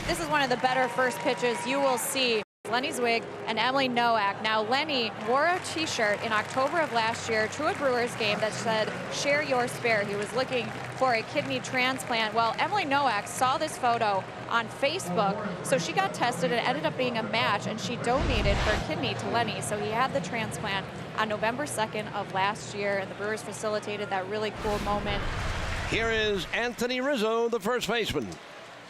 This is one of the better first pitches you will see. Lenny Zwig and Emily Nowak. Now, Lenny wore a t-shirt in October of last year to a Brewers game that said, "Share your spare." He was looking for a kidney transplant. Well, Emily Nowak saw this photo on Facebook, so she got tested and ended up being a match, and she donated her kidney to Lenny. So he had the transplant on November 2nd of last year, and the Brewers facilitated that really cool moment. Here is Anthony Rizzo, the first baseman.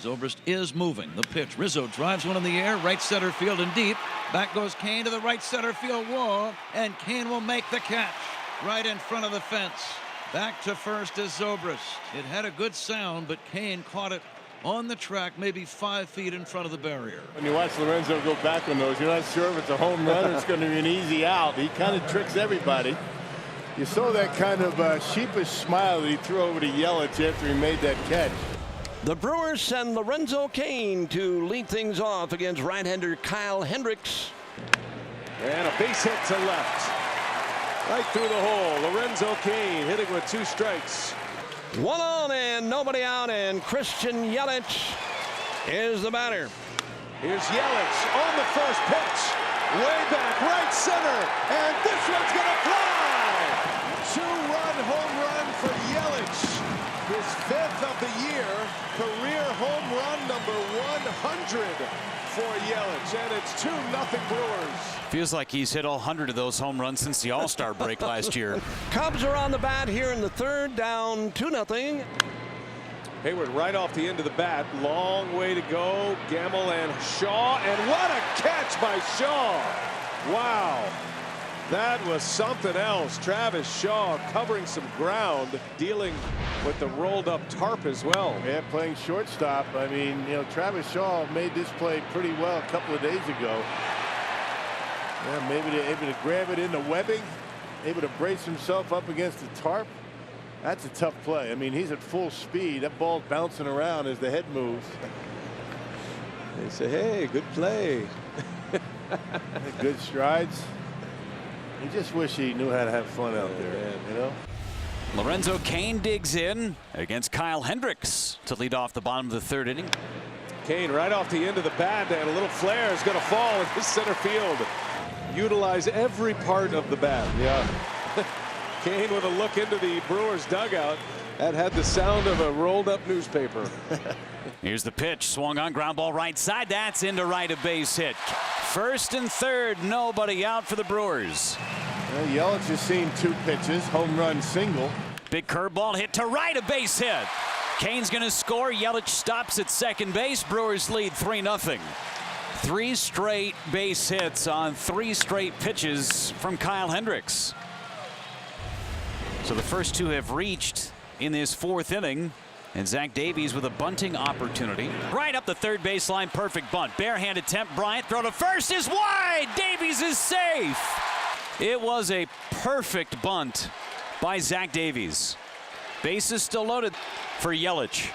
Zobrist is moving. The pitch. Rizzo drives one in the air, right center field and deep. Back goes Kane to the right center field wall, and Kane will make the catch right in front of the fence. Back to first is Zobrist. It had a good sound, but Kane caught it on the track, maybe 5 feet in front of the barrier. When you watch Lorenzo go back on those, you're not sure if it's a home run or it's going to be an easy out. He kind of tricks everybody. You saw that kind of sheepish smile that he threw over to Yelich after he made that catch. The Brewers send Lorenzo Kane to lead things off against right-hander Kyle Hendricks. And a base hit to left. Right through the hole. Lorenzo Kane hitting with 2 strikes. 1 on and nobody out, and Christian Yelich is the batter. Here's Yelich on the first pitch. Way back, right center. And this one's going to fly. 2-run home run for Yelich. His 5th of the year. Career home run number 100 for Yelich. And it's 2-0 Brewers. Feels like he's hit all 100 of those home runs since the All-Star break last year. Cubs are on the bat here in the third, down 2-0. Hayward right off the end of the bat. Long way to go. Gamble and Shaw. And what a catch by Shaw. Wow. That was something else. Travis Shaw covering some ground, dealing with the rolled up tarp as well. Yeah, playing shortstop. I mean, you know, Travis Shaw made this play pretty well a couple of days ago. Yeah, maybe they're able to grab it in the webbing, able to brace himself up against the tarp. That's a tough play. I mean, he's at full speed. That ball's bouncing around as the head moves. They say, hey, good play. Good strides. You just wish he knew how to have fun out there, you know? Lorenzo Kane digs in against Kyle Hendricks to lead off the bottom of the third inning. Kane right off the end of the bat, and a little flare is going to fall into center field. Utilize every part of the bat. Yeah. Kane with a look into the Brewers dugout that had the sound of a rolled up newspaper. Here's the pitch, swung on, ground ball right side. That's into right, a base hit. First and third, nobody out for the Brewers. Well, Yelich has seen 2 pitches, home run single. Big curveball hit to right, a base hit. Kane's going to score. Yelich stops at second base. Brewers lead 3-0. 3 straight base hits on 3 straight pitches from Kyle Hendricks. So the first 2 have reached in this 4th inning. And Zach Davies with a bunting opportunity. Right up the third baseline, perfect bunt. Barehand attempt, Bryant, throw to first is wide. Davies is safe. It was a perfect bunt by Zach Davies. Bases still loaded for Yelich.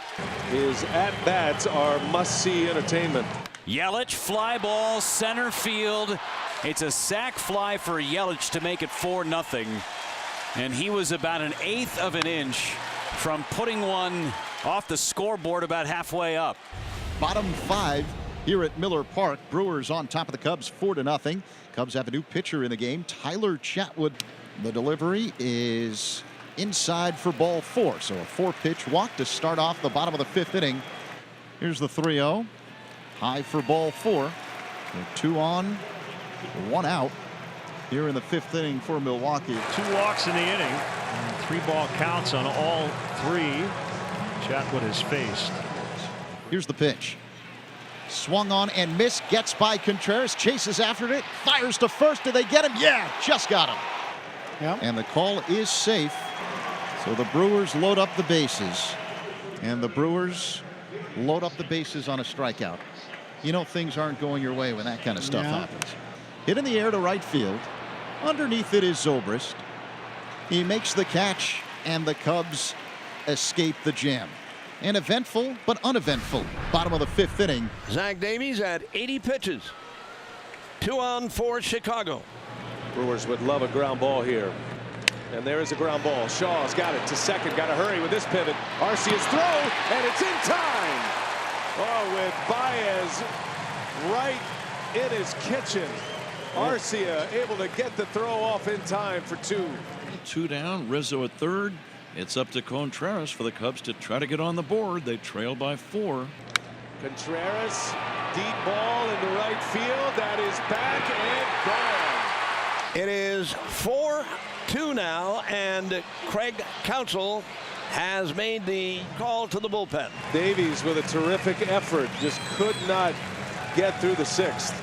His at-bats are must-see entertainment. Yelich, fly ball, center field. It's a sac fly for Yelich to make it 4-0. And he was about 1/8 of an inch from putting one off the scoreboard about halfway up. Bottom 5 here at Miller Park. Brewers on top of the Cubs 4-0. Cubs have a new pitcher in the game, Tyler Chatwood. The delivery is inside for ball 4. So a 4-pitch walk to start off the bottom of the 5th inning. Here's the 3-0. High for ball 4. With 2 on, 1 out here in the 5th inning for Milwaukee. 2 walks in the inning. And 3 ball counts on all 3. Chatwood has faced. Here's the pitch. Swung on and missed. Gets by Contreras. Chases after it. Fires to first. Did they get him? Yeah, just got him. Yep. And the call is safe. So the Brewers load up the bases. And the Brewers load up the bases on a strikeout. You know things aren't going your way when that kind of stuff happens. Hit in the air to right field. Underneath it is Zobrist. He makes the catch, and the Cubs escape the jam. An eventful but uneventful bottom of the 5th inning. Zach Davies had 80 pitches. 2 on for Chicago. Brewers would love a ground ball here. And there is a ground ball. Shaw's got it to second. Got to hurry with this pivot. Arcia's throw, and it's in time. Oh, with Baez right in his kitchen. Arcia able to get the throw off in time for 2. 2 down. Rizzo at third. It's up to Contreras for the Cubs to try to get on the board. They trail by 4. Contreras, deep ball into right field. That is back and gone. It is 4-2 now, and Craig Counsell has made the call to the bullpen. Davies with a terrific effort, just could not get through the 6th.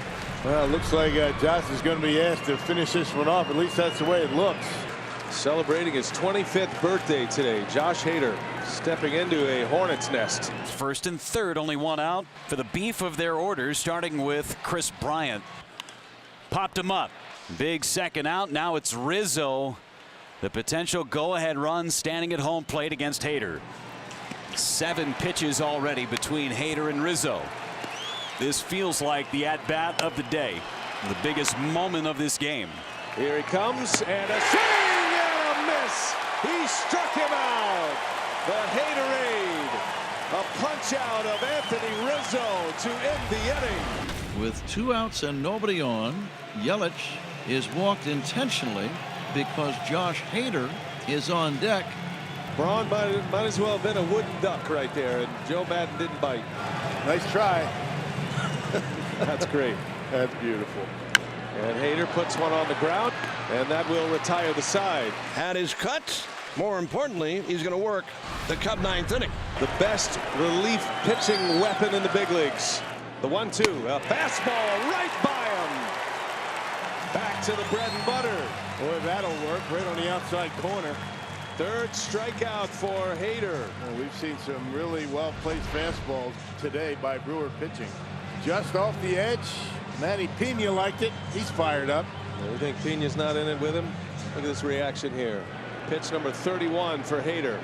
Well, it looks like Josh is going to be asked to finish this one off. At least that's the way it looks. Celebrating his 25th birthday today, Josh Hader stepping into a hornet's nest. First and third, only 1 out for the beef of their orders, starting with Chris Bryant. Popped him up. Big second out. Now it's Rizzo. The potential go-ahead run standing at home plate against Hader. 7 pitches already between Hader and Rizzo. This feels like the at-bat of the day. The biggest moment of this game. Here he comes, and a swing and a miss. He struck him out. The Haderade. A punch out of Anthony Rizzo to end the inning. With 2 outs and nobody on, Yelich is walked intentionally because Josh Hader is on deck. Braun might as well have been a wooden duck right there, and Joe Madden didn't bite. Nice try. That's great. That's beautiful. And Hader puts one on the ground, and that will retire the side. Had his cuts. More importantly, he's going to work the Cub 9th inning. The best relief pitching weapon in the big leagues. The 1-2, a fastball right by him. Back to the bread and butter. Boy, that'll work right on the outside corner. 3rd strikeout for Hader. Well, we've seen some really well-placed fastballs today by Brewer pitching. Just off the edge. Manny Pena liked it. He's fired up. You think Pena's not in it with him? Look at this reaction here. Pitch number 31 for Hader.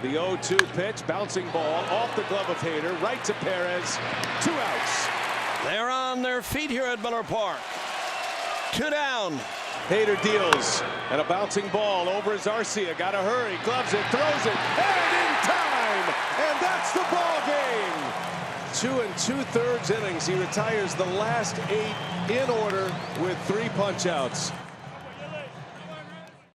The 0-2 pitch, bouncing ball off the glove of Hader, right to Perez. 2 outs. They're on their feet here at Miller Park. 2 down. Hader deals, and a bouncing ball over his Arcia. Got to hurry, gloves it, throws it, and in time, and that's the ball game. 2 2/3 innings. He retires the last 8 in order with 3 punch outs.